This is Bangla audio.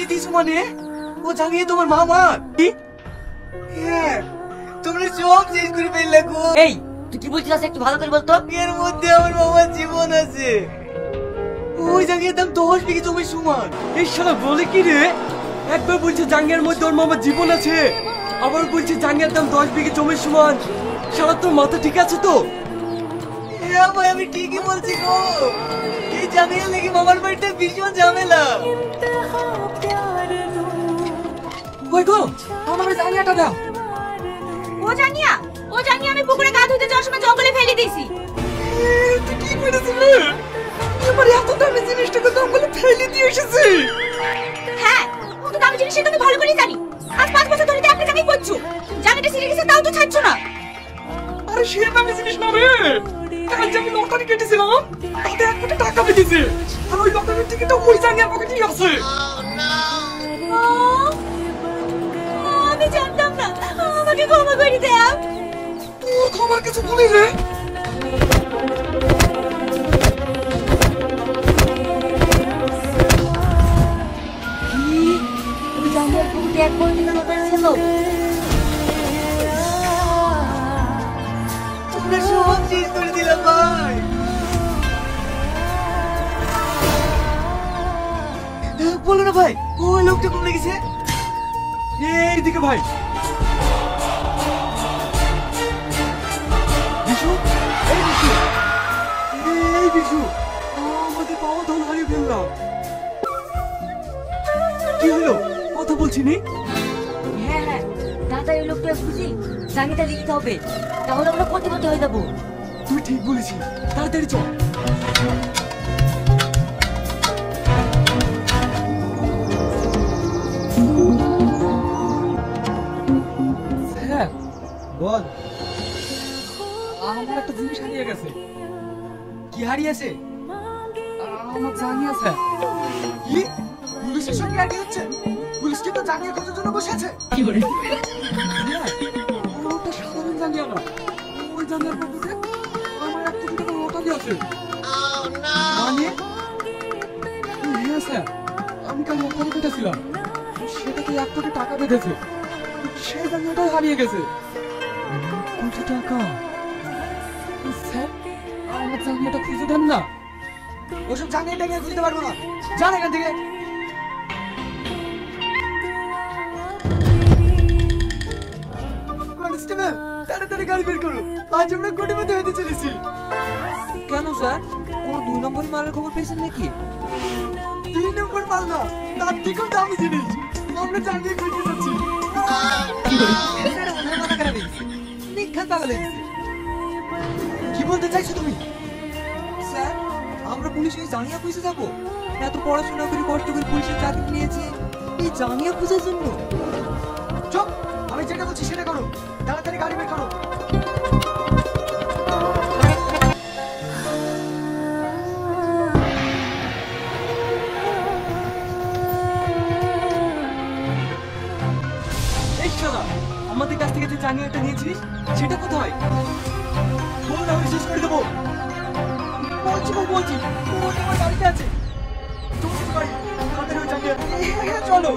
দিয়েছো মানে? ও জানিয়ে তোমার মামা? কি? হ্যাঁ, তোমরা সব শেষ করে ফেললে গো। এই তুই কি বলছিস একটু ভালো করে বলতো। এর মধ্যে আমার মামার জীবন আছে। ওই জায়গার দাম 10 বিঘে জমির সমান। এই শালা বলে কি রে? একবার বলছে জাঙ্গিয়ার মধ্যে ওর মামার জীবন আছে, আবার বলছে জাঙ্গিয়ার দাম 10 বিঘে জমির সমান। শালা তোর মাথা ঠিক আছে তো? হ্যাঁ ভাই, আমি ঠিকই বলছি গো। এই জাঙ্গিয়া লেগে মামার বাড়িতে ভীষণ ঝামেলা। ওই গো, আমার জাঙ্গিয়াটা দাও। ও জানিয়া আমি পুকুরে গা ধুতে যাওয়ার সময় জঙ্গলে ফেলে দিয়েছি। তুই কি করেছিলি? এবার এত দামি জিনিসটাকে জঙ্গলে ফেলে দিয়ে এসেছি। হ্যাঁ, ও তো দামি জিনিস সেটা আমি ভালো করেই জানি। আজ 5 বছর ধরে তো একটা জায়গায় করছো। জায়গাটা ছিঁড়ে গেছে তাও তো ছাড়ছো না। আরে সে দামি জিনিস না রে, কাল যে আমি লটারি কেটেছিলাম তাতে 1 কোটি টাকা পেয়েছি। আর ওই লটারির টিকিটটা ওই জাঙ্গিয়ার পকেটেই আছে। আমি জানতাম না। আমাকে ক্ষমা করে দাও। তোর খবর কিছু বলি রে? ওই জাঙ্গিয়ার পুকুরে 1 কোটি টাকা লটারি ছিল। তোমরা সব শেষ করে দিলাম ভাই। বলো না ভাই, ওই লোকটা কোথায় গেছে? এইদিকে ভাই। বিশু, এই বিশু, এই বিশু, আমাদের পাওয়া ধন হারিয়ে ফেললাম। কি হলো? কথা বলছি নি? হ্যাঁ হ্যাঁ, দাদা এই লোকটা খুঁজি জাঙ্গিটা লিখতে হবে, তাহলে আমরা কোটিপতি হয়ে যাবো। তুই ঠিক বলেছিস, তাড়াতাড়ি চল। হ্যাঁ বল। আমার একটা জিনিস হারিয়ে গেছে। কি হারিয়েছে? আমার জাঙ্গিয়া স্যার। কি? পুলিশের সঙ্গে আর কি হচ্ছে? পুলিশ কি তো জানিয়ে খোঁজার জন্য বসে আছে? কি করে? ওটা সাধারণ জাঙ্গিয়া না, ওই জাঙ্গিয়ার পকেটে আমার 1 কোটি টাকা লটারি আছে। মানে? হ্যাঁ স্যার, আমি কাল লটারি কেটেছিলাম, সেটাতে 1 কোটি টাকা বেঁধেছে। সেই জাঙ্গিয়াটাই হারিয়ে গেছে। 1 কোটি টাকা? স্যার, আমার জাঙ্গিয়াটা খুঁজে দেন না। ওসব জানিয়ে টাঙিয়ে খুঁজতে পারবো না। যান এখান থেকে। কনস্টেবল, তাড়াতাড়ি গাড়ি বের করো। আজ আমরা কোটিপতি হতে চলেছি। কেন স্যার, কোনো 2 নম্বর মালের খবর পেয়েছেন নাকি? 2 নম্বর মাল না, তার থেকেও দামি জিনিস আমরা জানিয়ে খুঁজতে যাচ্ছি। কি বলতে চাইছো তুমি? স্যার, আমরা পুলিশে জাঙ্গিয়া খুঁজে যাবো? এত পড়াশোনা করে কষ্ট করে পুলিশের চাকরি নিয়েছি এই জাঙ্গিয়া খোঁজার জন্য? চুপ, আমি যেটা বলছি সেটা করো। তাড়াতাড়ি গাড়ি বের করো। এই শালা, আমাদের কাছ থেকে যে জাঙ্গিয়াটা নিয়েছিস সেটা কোথায়? বল না, আমি শেষ করে দেবো। বলছি ওই আমার গাড়িতে আছে। চলো তাড়াতাড়ি ওই জায়গায়। চলো।